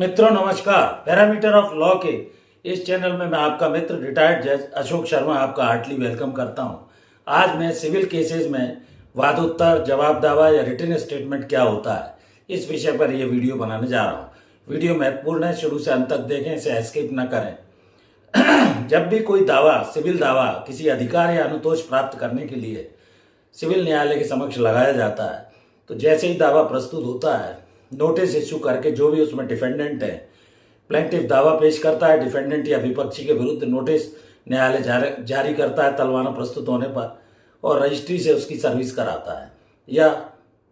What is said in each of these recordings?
मित्रों नमस्कार। Parameter of law के इस चैनल में मैं आपका मित्र रिटायर्ड जज अशोक शर्मा आपका हार्टली वेलकम करता हूं। आज मैं सिविल केसेस में वाद उत्तर, जवाब दावा या रिटन स्टेटमेंट क्या होता है, इस विषय पर यह वीडियो बनाने जा रहा हूं। वीडियो महत्वपूर्ण है, शुरू से अंत तक देखें, इसे एस्केप न करें। जब भी कोई दावा, सिविल दावा किसी अधिकार या अनुतोष प्राप्त करने के लिए सिविल न्यायालय के समक्ष लगाया जाता है, तो जैसे ही दावा प्रस्तुत होता है, नोटिस इश्यू करके जो भी उसमें डिफेंडेंट है, प्लेंटिफ दावा पेश करता है, डिफेंडेंट या विपक्षी के विरुद्ध नोटिस न्यायालय जारी करता है तलवाना प्रस्तुत होने पर, और रजिस्ट्री से उसकी सर्विस कराता है या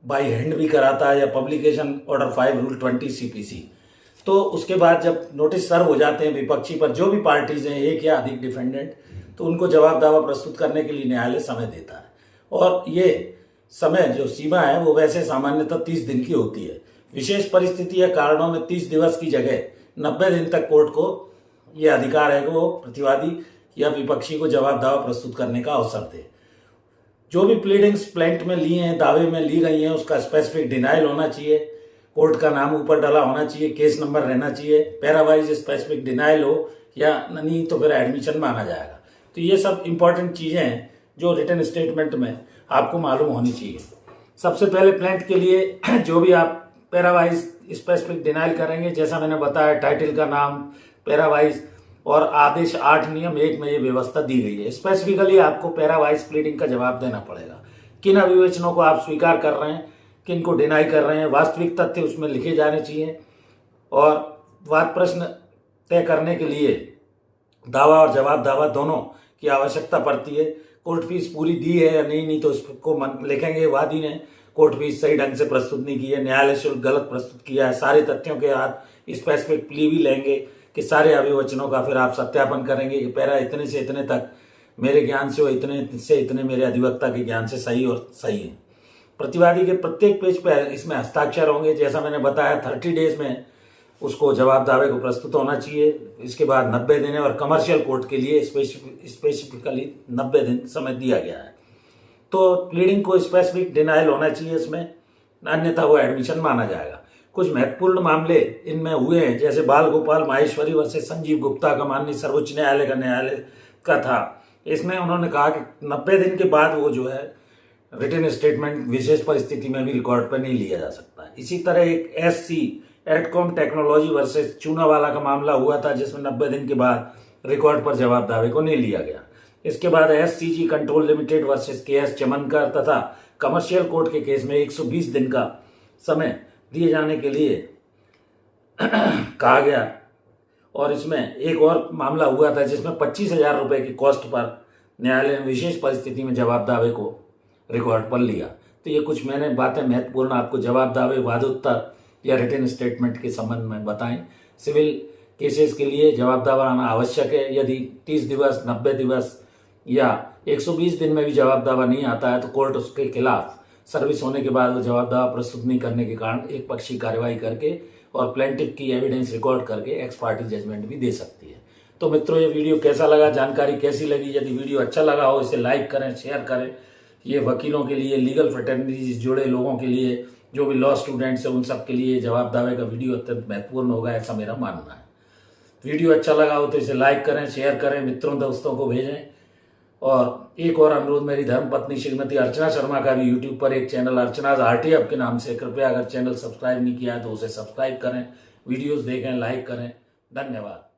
बाई हैंड भी कराता है या पब्लिकेशन ऑर्डर 5 रूल 20 CPC। तो उसके बाद जब नोटिस सर्व हो जाते हैं विपक्षी पर, जो भी पार्टीज हैं, एक या अधिक डिफेंडेंट, तो उनको जवाब दावा प्रस्तुत करने के लिए न्यायालय समय देता है। और ये समय जो सीमा है वो वैसे सामान्यतः 30 दिन की होती है। विशेष परिस्थिति या कारणों में 30 दिवस की जगह 90 दिन तक कोर्ट को यह अधिकार है कि वो प्रतिवादी या विपक्षी को जवाब दावा प्रस्तुत करने का अवसर दे। जो भी प्लीडिंग्स प्लेंट में ली हैं, दावे में ली गई हैं, उसका स्पेसिफिक डिनाइल होना चाहिए, कोर्ट का नाम ऊपर डाला होना चाहिए, केस नंबर रहना चाहिए, पैरावाइज स्पेसिफिक डिनाइल हो या नहीं तो फिर एडमिशन माना जाएगा। तो ये सब इंपॉर्टेंट चीजें हैं जो रिटन स्टेटमेंट में आपको मालूम होनी चाहिए। सबसे पहले प्लेंट के लिए जो भी आप पैरावाइज स्पेसिफिक डिनाइल करेंगे, जैसा मैंने बताया, टाइटल का नाम, पैरावाइज और आदेश 8 नियम 1 में ये व्यवस्था दी गई है। स्पेसिफिकली आपको पैरावाइज प्लीडिंग का जवाब देना पड़ेगा। किन अभिवेचनों को आप स्वीकार कर रहे हैं, किन को डिनाई कर रहे हैं, वास्तविक तथ्य उसमें लिखे जाने चाहिए। और वाद प्रश्न तय करने के लिए दावा और जवाब दावा दोनों की आवश्यकता पड़ती है। कोर्ट फीस पूरी दी है या नहीं तो उसको लिखेंगे वादी ने कोर्ट फीस सही ढंग से प्रस्तुत नहीं की है, न्यायालय शुल्क गलत प्रस्तुत किया है। सारे तथ्यों के साथ स्पेसिफिक प्ली भी लेंगे कि सारे अभिवचनों का फिर आप सत्यापन करेंगे कि पैरा इतने से इतने तक मेरे ज्ञान से, इतने से इतने मेरे अधिवक्ता के ज्ञान से सही और सही है। प्रतिवादी के प्रत्येक पेज पर इसमें हस्ताक्षर होंगे। जैसा मैंने बताया, 30 डेज में उसको जवाब दावे को प्रस्तुत होना चाहिए। इसके बाद 90 दिन और कमर्शियल कोर्ट के लिए स्पेसिफिकली 90 दिन समय दिया गया है। तो प्लीडिंग को स्पेसिफिक डिनाइल होना चाहिए इसमें, अन्यथा वो एडमिशन माना जाएगा। कुछ महत्वपूर्ण मामले इनमें हुए हैं, जैसे बाल गोपाल माहेश्वरी वर्सेस संजीव गुप्ता का माननीय सर्वोच्च न्यायालय का था। इसमें उन्होंने कहा कि 90 दिन के बाद वो जो है रिटन स्टेटमेंट विशेष परिस्थिति में भी रिकॉर्ड पर नहीं लिया जा सकता। इसी तरह एक SC एडकॉम टेक्नोलॉजी वर्सेस चूनावाला का मामला हुआ था, जिसमें 90 दिन के बाद रिकॉर्ड पर जवाब दावे को नहीं लिया गया। इसके बाद SCG control limited versus KS चमनकर तथा कमर्शियल कोर्ट के केस में 120 दिन का समय दिए जाने के लिए कहा गया। और इसमें एक और मामला हुआ था जिसमें 25,000 रुपए की कॉस्ट पर न्यायालय ने विशेष परिस्थिति में जवाब दावे को रिकॉर्ड पर लिया। तो ये कुछ मैंने बातें महत्वपूर्ण आपको जवाब दावे, वाद उत्तर या रिटन स्टेटमेंट के संबंध में बताएं। सिविल केसेस के लिए जवाब दावा आना आवश्यक है। यदि 30 दिवस, 90 दिवस या 120 दिन में भी जवाब दावा नहीं आता है, तो कोर्ट उसके खिलाफ सर्विस होने के बाद वो जवाब दावा प्रस्तुत नहीं करने के कारण एक पक्षी कार्यवाही करके और प्लेंटिफ की एविडेंस रिकॉर्ड करके एक्स पार्टी जजमेंट भी दे सकती है। तो मित्रों, ये वीडियो कैसा लगा, जानकारी कैसी लगी? यदि वीडियो अच्छा लगा हो, इसे लाइक करें, शेयर करें। ये वकीलों के लिए, लीगल फ्रेटर्निटी से जुड़े लोगों के लिए, जो भी लॉ स्टूडेंट्स हैं, उन सब के लिए जवाब दावे का वीडियो अत्यंत महत्वपूर्ण होगा, ऐसा मेरा मानना है। वीडियो अच्छा लगा हो तो इसे लाइक करें, शेयर करें, मित्रों दोस्तों को भेजें। और एक और अनुरोध, मेरी धर्मपत्नी श्रीमती अर्चना शर्मा का भी यूट्यूब पर एक चैनल अर्चनाज RTF के नाम से, कृपया अगर चैनल सब्सक्राइब नहीं किया है तो उसे सब्सक्राइब करें, वीडियोस देखें, लाइक करें। धन्यवाद।